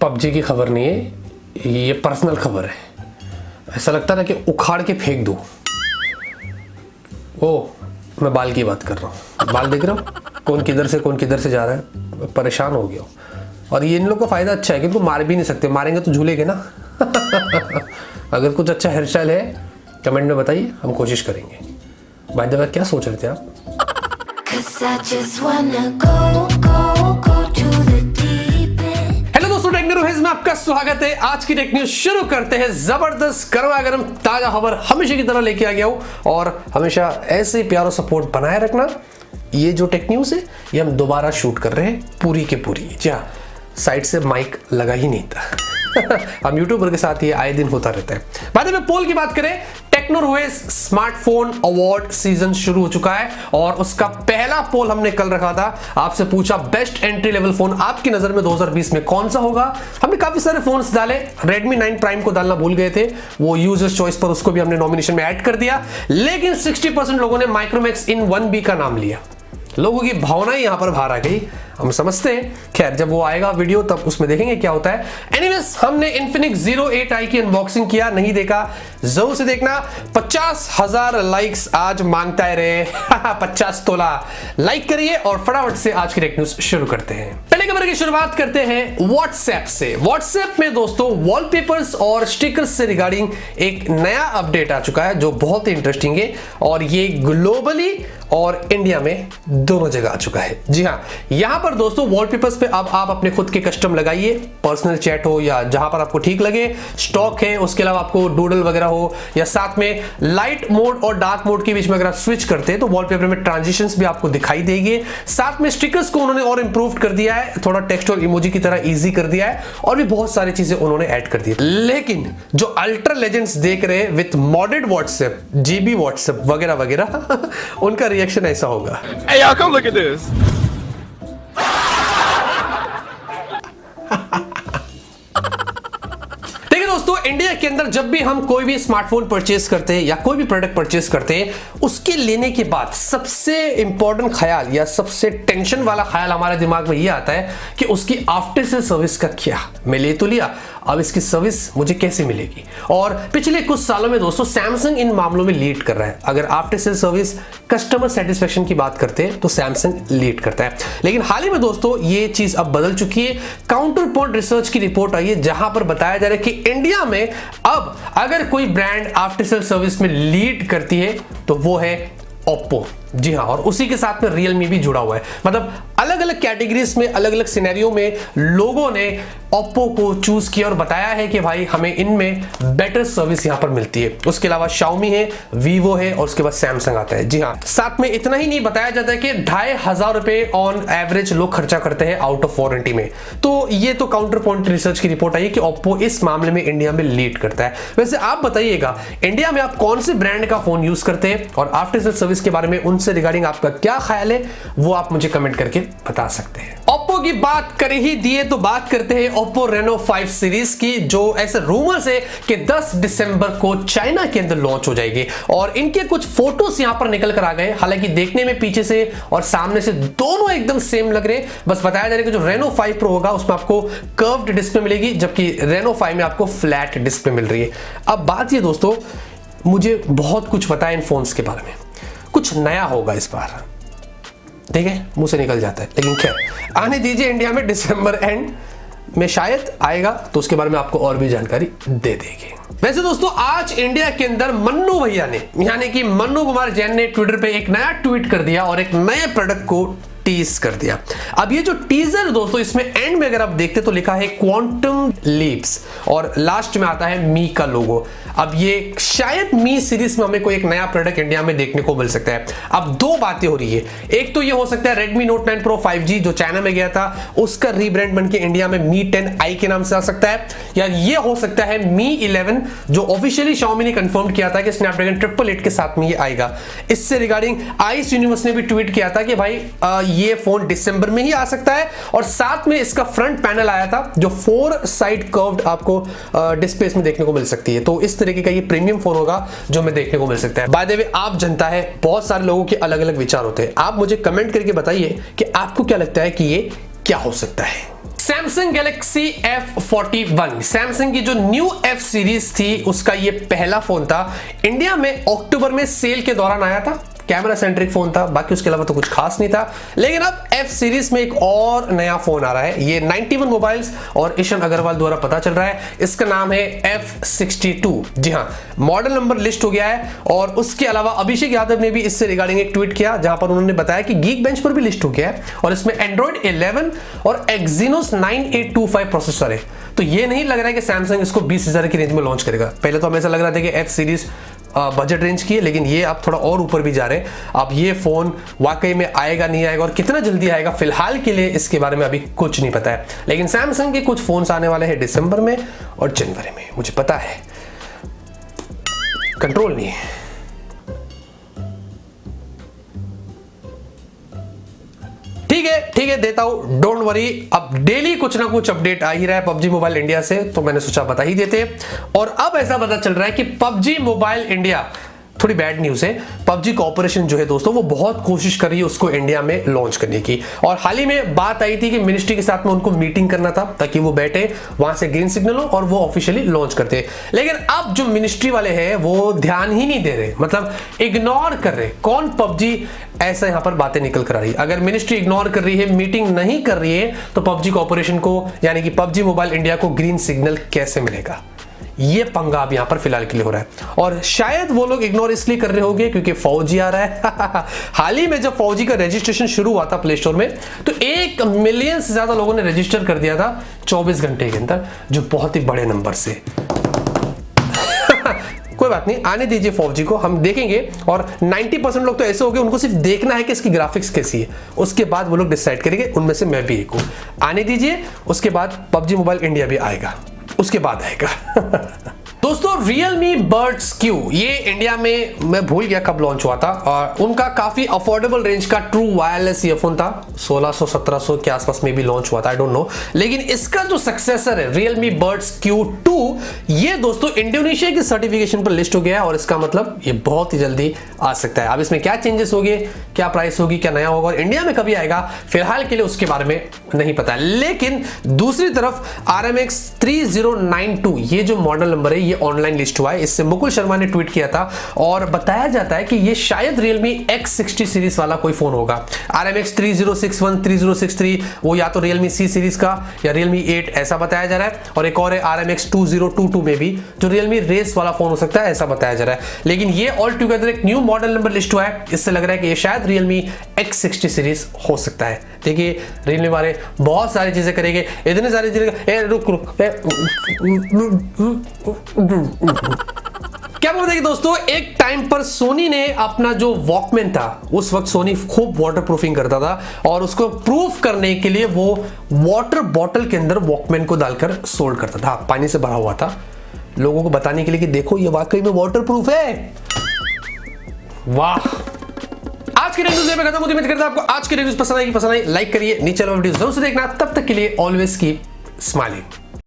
PUBG की खबर नहीं है, ये पर्सनल खबर है। ऐसा लगता है ना कि उखाड़ के फेंक दूं। ओ, मैं बाल की बात कर रहा हूँ। बाल देख रहे हो कौन किधर से जा रहा है, परेशान हो गया हूँ। और ये इन लोग का फायदा अच्छा है कि इनको मार भी नहीं सकते, मारेंगे तो झूलेंगे ना। अगर कुछ अच्छा हेयर स्टाइल है कमेंट में बताइए, हम कोशिश करेंगे। भाई देखा क्या सोच रहे थे आप? हेलो दोस्तों, टेक न्यूज़ में आपका स्वागत है। आज की टेक न्यूज शुरू करते हैं। जबरदस्त गर्मा गर्म ताजा खबर हमेशा की तरह लेके आ गया हूं, और हमेशा ऐसे ही प्यार और सपोर्ट बनाए रखना। ये जो टेक न्यूज है ये हम दोबारा शूट कर रहे हैं पूरी के पूरी। जी हाँ, साइड से माइक लगा ही नहीं था। हम यूट्यूबर के साथ ये आए दिन होता रहता है। बाद में पोल की बात करें, टेक्नोरवेज स्मार्टफोन अवार्ड सीजन शुरू हो चुका है और उसका पहला पोल हमने कल रखा था। आपसे पूछा बेस्ट एंट्री लेवल फोन आपकी नजर में 2020 में कौन सा होगा। हमने काफी सारे फोन्स डाले, Redmi 9 Prime को डालना भूल गए थे, वो यूजर्स चॉइस पर, उसको भी हमने नॉमिनेशन में ऐड कर दिया। लेकिन 60% लोगों ने माइक्रोमैक्स इन 1B का नाम लिया। लोगों की भावना ही यहां पर बाहर आ गई, हम समझते हैं। खैर, जब वो आएगा वीडियो तब उसमें देखेंगे क्या होता है। एनीवेज, हमने Infinix Zero 8i की अनबॉक्सिंग किया, नहीं देखा जरूर से देखना। 50,000 लाइक्स आज मांगता है रे। 50 तोला लाइक करिए और फटाफट से आज की टेक न्यूज शुरू करते हैं। पहले खबर की शुरुआत करते हैं व्हाट्सएप से। व्हाट्सएप में दोस्तों वॉलपेपर्स और स्टिकर्स से रिगार्डिंग एक नया अपडेट आ चुका है जो बहुत ही इंटरेस्टिंग है, और ये ग्लोबली और इंडिया में दोनों जगह आ चुका है। जी हाँ, यहां पर दोस्तों वॉलपेपर्स पे अब आप अपने खुद के कस्टम लगाइए, पर्सनल चैट हो या जहां पर आपको ठीक लगे, स्टॉक है, उसके अलावा आपको डूडल वगैरह हो, या साथ में लाइट मोड और डार्क मोड के बीच में अगर आप स्विच करते हैं तो वॉलपेपर में ट्रांजिशंस भी आपको दिखाई देंगे। साथ में स्टिकर्स को उन्होंने और इंप्रूव कर दिया है, थोड़ा टेक्स्ट और इमोजी की तरह इजी कर दिया है, और भी बहुत सारी चीजें उन्होंने ऐड कर दी है। लेकिन जो अल्ट्रा लेजेंड्स देख रहे हैं with modded WhatsApp, GB WhatsApp वगैरह वगैरह, उनका रिएक्शन ऐसा होगा। Hey y'all, come look at this. दोस्तों, इंडिया के अंदर जब भी हम कोई भी स्मार्टफोन परचेज करते हैं या कोई भी प्रोडक्ट परचेज करते हैं, उसके लेने के बाद सबसे इंपॉर्टेंट ख्याल या सबसे टेंशन वाला ख्याल हमारे दिमाग में यह आता है कि उसकी आफ्टर सेल सर्विस का क्या। मैं ले तो लिया, अब इसकी सर्विस मुझे कैसे मिलेगी। और पिछले कुछ सालों में दोस्तों सैमसंग इन मामलों में लीड कर रहा है। अगर after sale service customer satisfaction की बात करते हैं तो सैमसंग लीड करता है। लेकिन हाल ही में दोस्तों ये चीज अब बदल चुकी है। काउंटर पॉइंट रिसर्च की रिपोर्ट आई है जहां पर बताया जा रहा है कि इंडिया में अब अगर कोई ब्रांड आफ्टर सेल सर्विस में लीड करती है तो वो है ओप्पो। जी हाँ, और उसी के साथ में रियलमी भी जुड़ा हुआ है। मतलब अलग अलग कैटेगरीज में, अलग अलग सिनेरियो में लोगों ने ओप्पो को चूज किया और बताया है कि भाई हमें इनमें बेटर सर्विस यहां पर मिलती है। उसके अलावा Xiaomi है, Vivo है, और उसके बाद Samsung आता है। जी हाँ, साथ में इतना ही नहीं बताया जाता है कि 2,500 रुपए ऑन एवरेज लोग खर्चा करते हैं आउट ऑफ वारंटी में। तो ये तो काउंटर पॉइंट रिसर्च की रिपोर्ट आई है कि ओप्पो इस मामले में इंडिया में लीड करता है। वैसे आप बताइएगा, इंडिया में आप कौन से ब्रांड का फोन यूज करते हैं, और आफ्टर सेल सर्विस के बारे में उनसे रिगार्डिंग आपका क्या ख्याल है, वो आप मुझे कमेंट करके बता सकते हैं। ओप्पो की बात कर ही दिए तो बात करते हैं ओप्पो रेनो 5 सीरीज की, जो ऐसे रूमर्स है कि 10 दिसंबर को चाइना के अंदर लॉन्च हो जाएगी। और इनके कुछ फोटोज यहां पर निकल कर आ गए, हालांकि देखने में पीछे से और सामने से दोनों एकदम सेम लग रहे। बस बताया जा रहा है कि जो रेनो 5 प्रो होगा उसमें आपको कर्व्ड डिस्प्ले मिलेगी, जबकि रेनो 5 में आपको फ्लैट डिस्प्ले मिल रही है। अब बात ये दोस्तों, मुझे बहुत कुछ पता है इन फोन्स के बारे में, कुछ नया होगा इस बार, ठीक है, मुंह से निकल जाता है, लेकिन खैर आने दीजिए। इंडिया में दिसंबर एंड में शायद आएगा, तो उसके बारे में आपको और भी जानकारी दे देंगे। वैसे दोस्तों, आज इंडिया के अंदर मन्नू भैया ने, यानी कि मन्नू कुमार जैन ने ट्विटर पे एक नया ट्वीट कर दिया और एक नए प्रोडक्ट को टीज कर दिया। अब ये जो टीजर दोस्तों, इसमें एंड में अगर आप देखते तो लिखा है क्वांटम लीप्स, और लास्ट में आता है मी का लोगो। अब ये शायद मी सीरीज में हमें कोई एक नया प्रोडक्ट इंडिया में देखने को मिल सकता है। अब दो बातें हो रही है, एक तो ये हो सकता है Redmi Note 9 Pro 5G जो चाइना में गया था उसका रीब्रांड बनके इंडिया में Mi 10i के नाम से आ सकता है, या ये हो सकता है Mi 11 जो ऑफिशियली Xiaomi ने कंफर्म किया था कि स्नैपड्रैगन 888 के साथ में ये आएगा। इससे रिगार्डिंग आइस यूनिवर्स ने भी ट्वीट किया था कि भाई ये फोन दिसंबर में ही आ सकता है, और साथ में इसका फ्रंट पैनल आया था जो 4 साइड कर्व्ड आपको डिस्प्ले में देखने को मिल सकती है। तो इस तरीके का ये प्रीमियम फोन होगा जो हमें देखने को मिल सकता है। बाय द वे, आप जनता है, बहुत सारे लोगों के अलग अलग विचार होते हैं। आप मुझे कमेंट करके बताइए कि आपको क्या लगता है कि ये क्या हो सकता है। सैमसंग गैलेक्सी F41, सैमसंग की जो न्यू F सीरीज थी उसका ये पहला फोन था। इंडिया में अक्टूबर में सेल के दौरान आया था। कैमरा सेंट्रिक फोन था, बाकी उसके अलावा तो कुछ खास नहीं था। लेकिन अब F सीरीज में एक और नया फोन आ रहा है। ये 91 मोबाइल्स और ईशन अग्रवाल द्वारा पता चल रहा है। इसका नाम है F62। जी हाँ, मॉडल नंबर लिस्ट हो गया है। और उसके अलावा अभिषेक यादव ने भी इससे रिगार्डिंग एक ट्वीट किया, जहां पर उन्होंने बताया कि गीक बेंच पर भी लिस्ट हो गया है और इसमें एंड्रॉइड 11 और एक्सिनोस 9825 प्रोसेसर है। तो ये नहीं लग रहा है कि सैमसंग इसको 20,000 की रेंज में लॉन्च करेगा। पहले तो हमें ऐसा लग रहा था कि F सीरीज बजट रेंज की है, लेकिन ये आप थोड़ा और ऊपर भी जा रहे हैं। अब ये फोन वाकई में आएगा नहीं आएगा और कितना जल्दी आएगा, फिलहाल के लिए इसके बारे में अभी कुछ नहीं पता है। लेकिन सैमसंग के कुछ फोन्स आने वाले हैं दिसंबर में और जनवरी में, मुझे पता है, कंट्रोल नहीं है। ठीक है, देता हूं, डोंट वरी। अब डेली कुछ ना कुछ अपडेट आ ही रहा है पबजी मोबाइल इंडिया से, तो मैंने सोचा बता ही देते। और अब ऐसा पता चल रहा है कि पबजी मोबाइल इंडिया, थोड़ी बैड न्यूज है, पबजी कॉर्पोरेशन जो है दोस्तों वो बहुत कोशिश कर रही है उसको इंडिया में लॉन्च करने की। और हाल ही में बात आई थी कि मिनिस्ट्री के साथ में उनको मीटिंग करना था ताकि वो बैठे, वहां से ग्रीन सिग्नल हो और वो ऑफिशियली लॉन्च करते। लेकिन अब जो मिनिस्ट्री वाले हैं वो ध्यान ही नहीं दे रहे, मतलब इग्नोर कर रहे। कौन पबजी, ऐसा यहां पर बातें निकल कर आ रही। अगर मिनिस्ट्री इग्नोर कर रही है, मीटिंग नहीं कर रही है, तो पबजी कॉर्पोरेशन को यानी कि पबजी मोबाइल इंडिया को ग्रीन सिग्नल कैसे मिलेगा? ये पंगा अब यहां पर फिलहाल के लिए हो रहा है। और शायद वो लोग इग्नोर इसलिए कर रहे होंगे क्योंकि फौजी आ रहा है। हाल ही में जब फौजी का रजिस्ट्रेशन शुरू हुआ था प्ले स्टोर में, तो 1 मिलियन से ज्यादा लोगों ने रजिस्टर कर दिया था 24 घंटे के अंदर, जो बहुत ही बड़े नंबर से। कोई बात नहीं, आने दीजिए फौजी को, हम देखेंगे। और 90% लोग तो ऐसे हो गए, उनको सिर्फ देखना है कि इसकी ग्राफिक्स कैसी है, उसके बाद वो लोग डिसाइड करेंगे। उनमें से मैं भी एक हूं। आने दीजिए, उसके बाद पबजी मोबाइल इंडिया भी आएगा, उसके बाद आएगा। दोस्तों, Realme Buds Q, ये इंडिया में मैं भूल गया कब लॉन्च हुआ था, और उनका काफी अफोर्डेबल रेंज का ट्रू वायरलेस ईयरफोन था। 1600-1700 के आसपास में भी लॉन्च हुआ था, आई डोंट नो। लेकिन इसका जो सक्सेसर है Realme Buds Q2, ये दोस्तों इंडोनेशिया की सर्टिफिकेशन पर लिस्ट हो गया है। और इसका मतलब ये बहुत ही जल्दी आ सकता है। अब इसमें क्या चेंजेस होंगे, क्या प्राइस होगी, क्या नया होगा और इंडिया में कभी आएगा, फिलहाल के लिए उसके बारे में नहीं पता। लेकिन दूसरी तरफ RMX 3092, ये जो मॉडल नंबर है, ये ऑनलाइन लिस्ट हुआ है। इससे मुकुल शर्मा ने ट्वीट किया था और बताया जाता है कि ये शायद Realme X60 सीरीज वाला कोई फोन होगा। RMX 3061, 3063, वो या तो Realme C सीरीज का या Realme 8 ऐसा बताया जा रहा है। और एक और है RMX 2022 में भी, जो Realme रेस वाला फोन हो सकता है, ऐसा बताया जा रहा है। लेकिन ये ऑल टुगेदर एक न्यू मॉडल नंबर लिस्ट हुआ है। इससे लग रहा है कि ये शायद Realme X60 सीरीज हो सकता है। देखिए, Realme वाले बहुत सारी चीजें करेंगे, इतने सारी चीजें। रुक क्या बोलते हैं दोस्तों, एक टाइम पर सोनी ने अपना जो वॉकमैन था, उस वक्त सोनी खूब वाटर प्रूफिंग करता था और उसको प्रूफ करने के लिए वो वाटर बॉटल के अंदर वॉकमैन को डालकर सोल्ड करता था। पानी से भरा हुआ था, लोगों को बताने के लिए कि देखो ये वाकई में वाटर प्रूफ है। वाह, आज की रिव्यूज में खत्म होती है। उम्मीद करता हूं आपको आज की रिव्यूज पसंद आई, लाइक करिए, नीचे वाला वीडियो जरूर से देखना। तब तक के लिए ऑलवेज कीप स्माइलिंग।